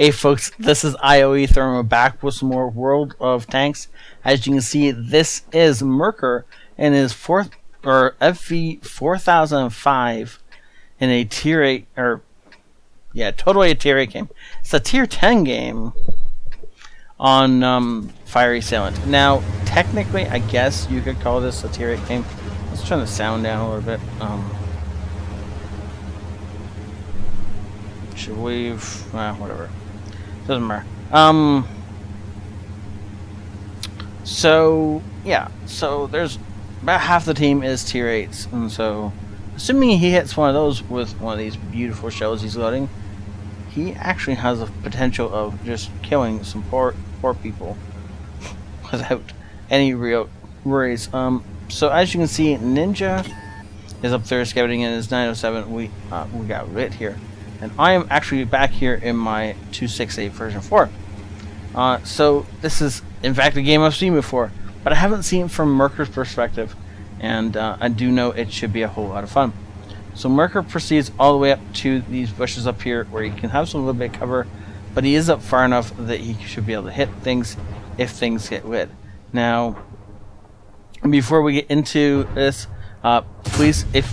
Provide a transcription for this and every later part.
Hey folks, this is ioEther and we're back with some more World of Tanks. As you can see, this is Merker and his FV4005 in a tier 8, totally a tier 8 game. It's a tier 10 game on Fiery Assailant. Now, technically, I guess you could call this a tier 8 game. Let's turn the sound down a little bit. Should we? Whatever. Doesn't matter. So there's about half the team is tier 8s, and so assuming he hits one of those with one of these beautiful shells he's loading, he actually has the potential of just killing some poor people without any real worries. So as you can see, Ninja is up there scouting in his 907. We got WoT here. And I am actually back here in my 268 version 4. So this is, in fact, a game I've seen before, but I haven't seen it from Merker's perspective, and I do know it should be a whole lot of fun. So Merker proceeds all the way up to these bushes up here, where he can have some little bit of cover, but he is up far enough that he should be able to hit things if things get WoT. Now, before we get into this, please, if...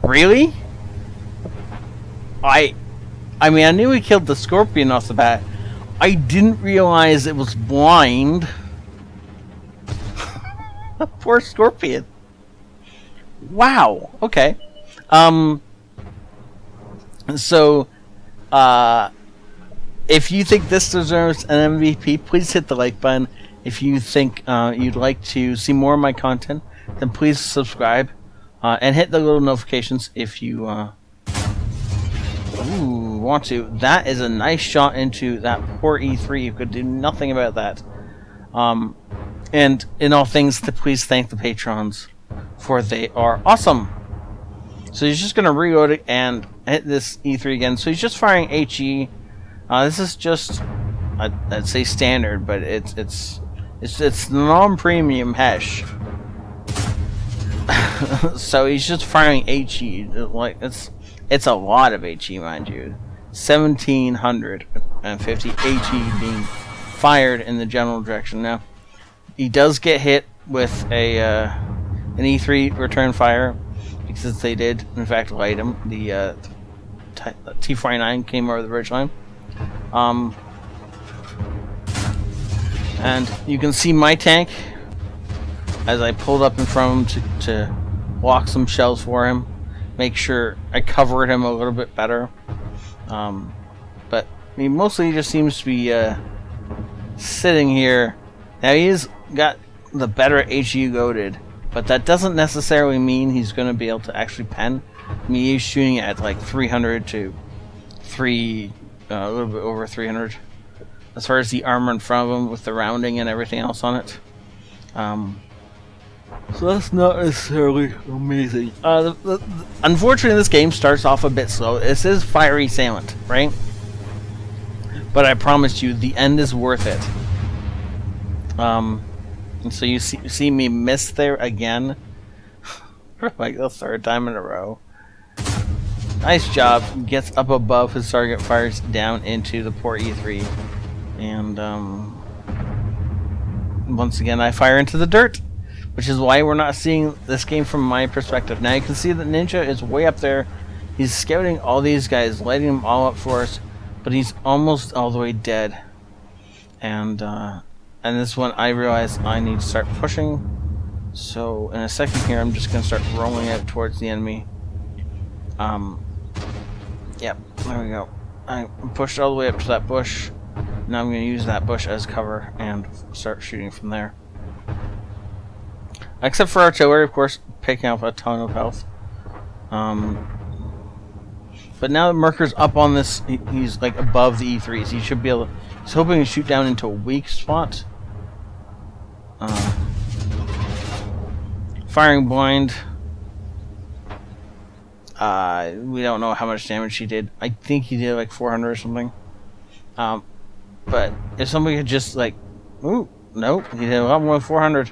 Really? I mean, I knew he killed the scorpion off the bat. I didn't realize it was blind. Poor scorpion. Wow. Okay. So, if you think this deserves an MVP, please hit the like button. If you think you'd like to see more of my content, then please subscribe. And hit the little notifications if you want to. That is a nice shot into that poor E3. You could do nothing about that. And in all things, please thank the patrons, for they are awesome. So he's just going to reload it and hit this E3 again. So he's just firing HE. This is just, I'd say standard, but it's non-premium Hesh. So he's just firing HE. Like it's a lot of HE, mind you. 1,750 HE being fired in the general direction. Now he does get hit with an E3 return fire, because they did in fact light him. The T-49 came over the ridge line. And you can see my tank as I pulled up in front of him to block some shells for him, make sure I covered him a little bit better. But he mostly just seems to be sitting here. Now he's got the better HE goaded, but that doesn't necessarily mean he's going to be able to actually pen. I mean, he's shooting at like 300 to a little bit over 300 as far as the armor in front of him with the rounding and everything else on it. So that's not necessarily amazing. Unfortunately, this game starts off a bit slow. This is Fiery Assailant, right? But I promise you, the end is worth it. And so you see me miss there again, for like the third time in a row. Nice job. Gets up above his target, fires down into the poor E3, and once again I fire into the dirt. Which is why we're not seeing this game from my perspective. Now you can see that Ninja is way up there. He's scouting all these guys, lighting them all up for us, but he's almost all the way dead. And this one I realize I need to start pushing. So in a second here, I'm just going to start rolling out towards the enemy. Yep, there we go. I pushed all the way up to that bush. Now I'm going to use that bush as cover and start shooting from there. Except for artillery, of course, picking up a ton of health. But now that Merker's up on this, he's like above the E3s. He should be able to, he's hoping to shoot down into a weak spot. Firing blind. We don't know how much damage he did. I think he did like 400 or something. But if somebody could just like... Ooh, nope, he did a lot more than 400.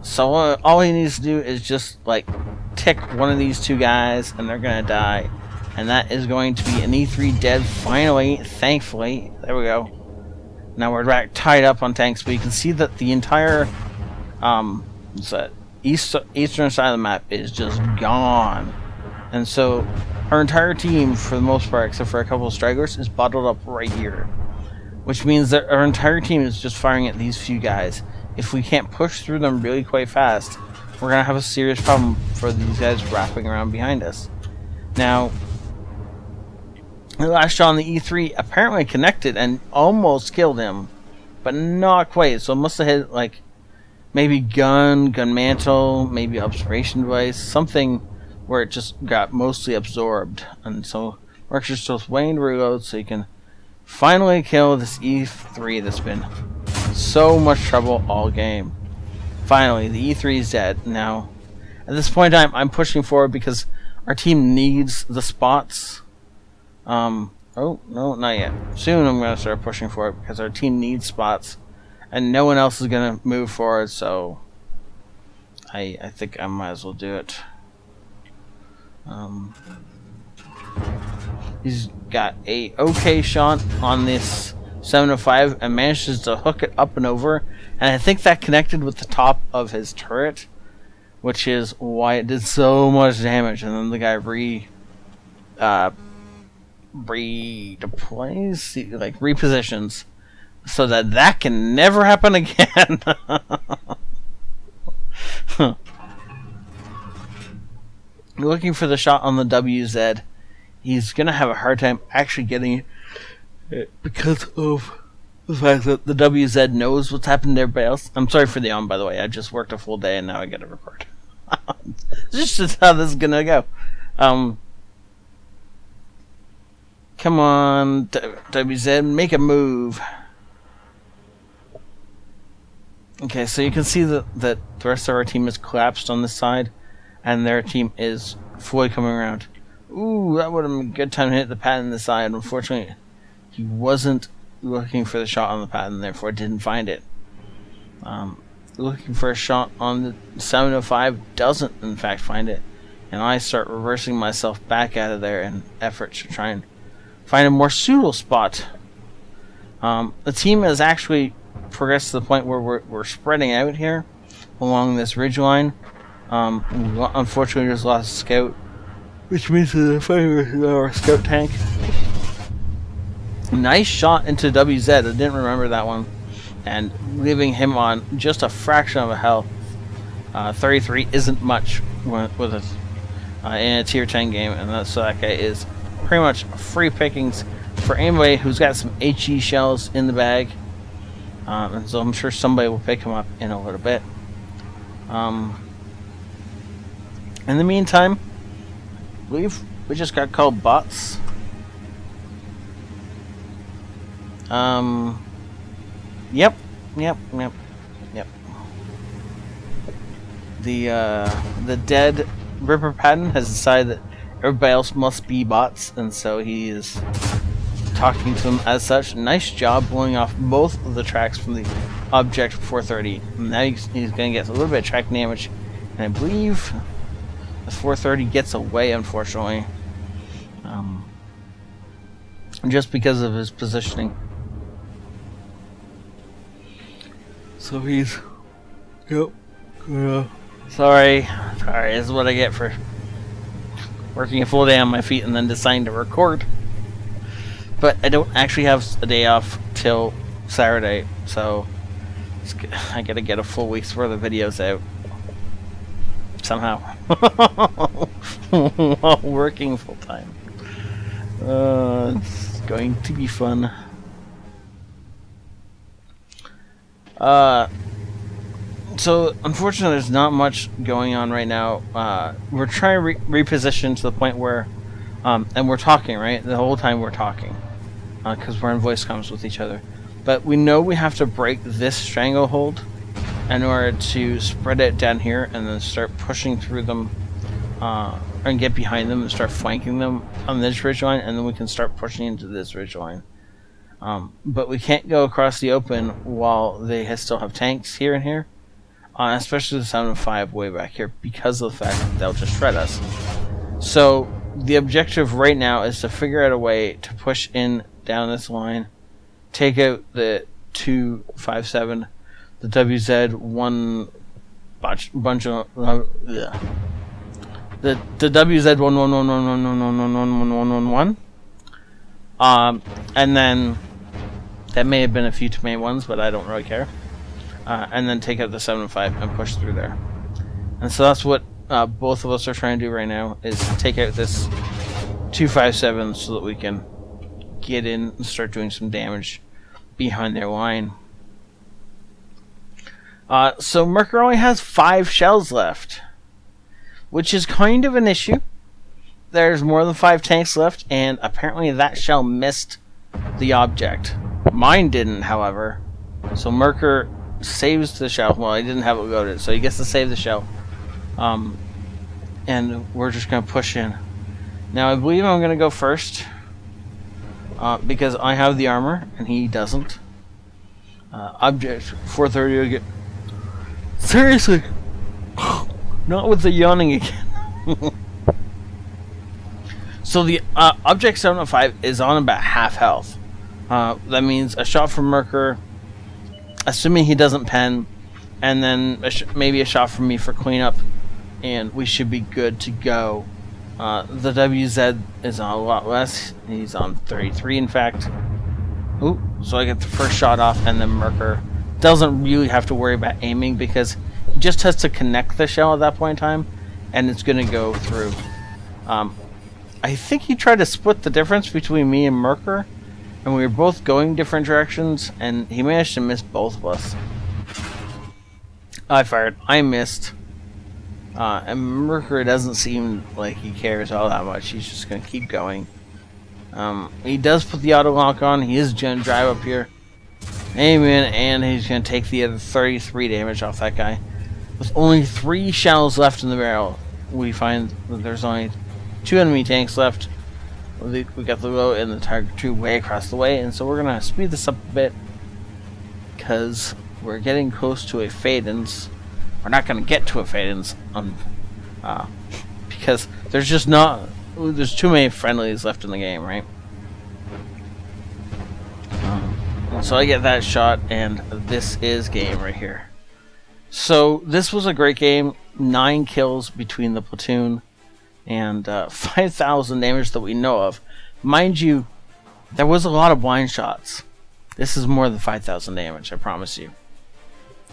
So all he needs to do is just like tick one of these two guys and they're gonna die. And that is going to be an E3 dead finally, thankfully. There we go. Now we're back tied up on tanks, but you can see that the entire what's that? Eastern side of the map is just gone. And so our entire team, for the most part, except for a couple of stragglers, is bottled up right here. Which means that our entire team is just firing at these few guys. If we can't push through them really quite fast, we're going to have a serious problem for these guys wrapping around behind us. Now, the last shot on the E3 apparently connected and almost killed him, but not quite. So it must have hit like maybe gun mantle, maybe observation device, something where it just got mostly absorbed. And so we're actually just waiting to reload so you can finally kill this E3 that's been so much trouble all game. Finally, the E3 is dead. Now, at this point in time, I'm pushing forward because our team needs the spots. Oh, no, not yet. Soon I'm going to start pushing forward because our team needs spots. And no one else is going to move forward, so I think I might as well do it. He's got a okay shot on this 705 and manages to hook it up and over. And I think that connected with the top of his turret, which is why it did so much damage. And then the guy redeploys, like repositions, so that can never happen again. Looking for the shot on the WZ. He's gonna have a hard time actually getting it because of the fact that the WZ knows what's happened to everybody else. I'm sorry for the by the way. I just worked a full day and now I gotta record. This is how this is gonna go. Come on, WZ, make a move. Okay, so you can see that the rest of our team is collapsed on this side, and their team is fully coming around. Ooh, that would have been a good time to hit the pad in the side. Unfortunately, he wasn't looking for the shot on the pad and therefore didn't find it. Looking for a shot on the 705, doesn't in fact find it. And I start reversing myself back out of there in effort to try and find a more suitable spot. The team has actually progressed to the point where we're spreading out here along this ridge line. Unfortunately, just lost a scout, which means that they're fighting with our scout tank. Nice shot into WZ. I didn't remember that one, and leaving him on just a fraction of a health. 33 isn't much with us in a tier 10 game, and so that guy is pretty much free pickings for anybody who's got some HE shells in the bag. And so I'm sure somebody will pick him up in a little bit. In the meantime, I believe we just got called bots. Yep. The dead Ripper Patton has decided that everybody else must be bots, and so he is talking to them as such. Nice job blowing off both of the tracks from the Object 430. Now he's going to get a little bit of track damage, and I believe the 430 gets away, unfortunately, just because of his positioning. So he's... Yep. Sorry, this is what I get for working a full day on my feet and then deciding to record. But I don't actually have a day off till Saturday, so I gotta get a full week's worth of videos out somehow while working full time. It's going to be fun. So unfortunately, there's not much going on right now. We're trying to reposition to the point where, and we're talking, right? The whole time we're talking, because we're in voice comms with each other. But we know we have to break this stranglehold in order to spread it down here and then start pushing through them, and get behind them and start flanking them on this ridgeline, and then we can start pushing into this ridgeline. But we can't go across the open while they still have tanks here and here. especially the 7.5 way back here, because of the fact that they'll just shred us. So the objective right now is to figure out a way to push in down this line, take out the 257, the WZ1 bunch of the WZ1111111111, and then that may have been a few too many ones, but I don't really care. And then take out the 7.5 and push through there. And so that's what both of us are trying to do right now, is take out this 257 so that we can get in and start doing some damage behind their line. So Merker only has 5 shells left, which is kind of an issue. There's more than 5 tanks left, and apparently that shell missed the object. Mine didn't, however. So Merker saves the shell. Well, I didn't have it loaded, so he gets to save the shell. And we're just going to push in. Now, I believe I'm going to go first, because I have the armor, and he doesn't. Object 430 will get... Seriously! Not with the yawning again. So the Object 705 is on about half health. That means a shot from Merker, assuming he doesn't pen, and then maybe a shot from me for cleanup, and we should be good to go. The WZ is on a lot less. He's on 33, in fact. Ooh, so I get the first shot off, and then Merker doesn't really have to worry about aiming, because he just has to connect the shell at that point in time, and it's going to go through. I think he tried to split the difference between me and Merker, and we were both going different directions, and he managed to miss both of us. I fired. I missed. And Merker doesn't seem like he cares all that much. He's just going to keep going. He does put the auto lock on. He is going to drive up here, aim in, and he's going to take the other 33 damage off that guy. With only 3 shells left in the barrel, we find that there's only 2 enemy tanks left. We got the low and the target 2 way across the way, and so we're going to speed this up a bit, because we're getting close to a fade-ins. We're not going to get to a fade-ins because there's just not... There's too many friendlies left in the game, right? So I get that shot, and this is game right here. So this was a great game. 9 kills between the platoon, and 5,000 damage that we know of. Mind you, there was a lot of blind shots. This is more than 5,000 damage, I promise you.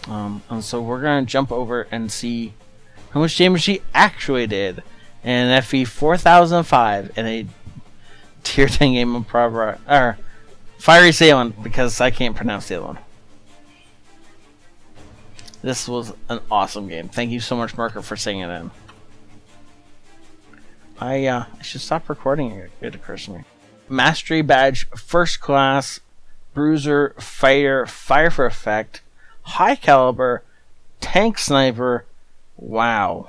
And so we're going to jump over and see how much damage he actually did in an FV4005 in a tier 10 game of Fiery Assailant, because I can't pronounce the other one. This was an awesome game. Thank you so much, Merker, for singing it in. I should stop recording it. It occurs to me. Mastery badge, first class, bruiser, fighter, fire for effect, high caliber, tank sniper. Wow.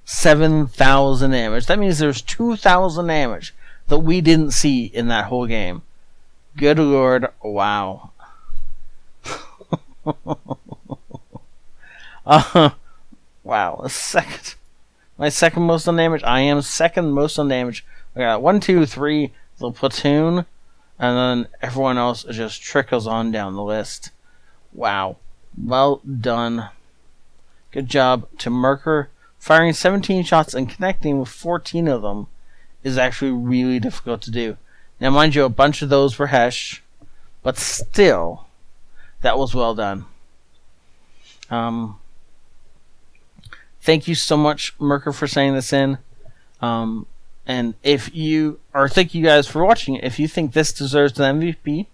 7,000 damage. That means there's 2,000 damage that we didn't see in that whole game. Good lord. Wow. Wow. My second most on damage. I am second most on damage. I got 1, 2, 3, the platoon, and then everyone else just trickles on down the list. Wow. Well done. Good job to Merker. Firing 17 shots and connecting with 14 of them is actually really difficult to do. Now, mind you, a bunch of those were Hesh, but still, that was well done. Thank you so much, Merker, for sending this in. And if you, or thank you guys for watching it. If you think this deserves an MVP,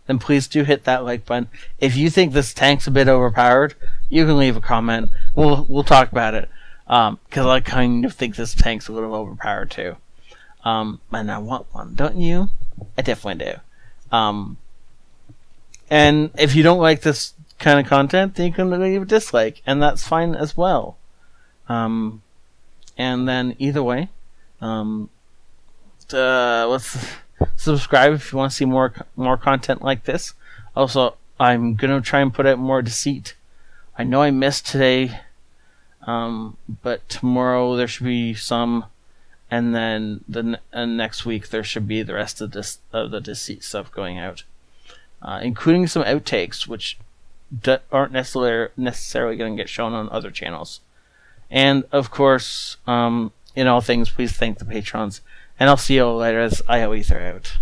then please do hit that like button. If you think this tank's a bit overpowered, you can leave a comment. We'll talk about it. Because I kind of think this tank's a little overpowered too. And I want one, don't you? I definitely do. And if you don't like this kind of content, then you can leave a dislike, and that's fine as well. And then either way, let's subscribe if you want to see more content like this. Also, I'm gonna try and put out more Deceit I know I missed today, but tomorrow there should be some, and then next week there should be the rest of the Deceit stuff going out, including some outtakes which aren't necessarily going to get shown on other channels. And of course, in all things, please thank the patrons, and I'll see you all later as ioEther out.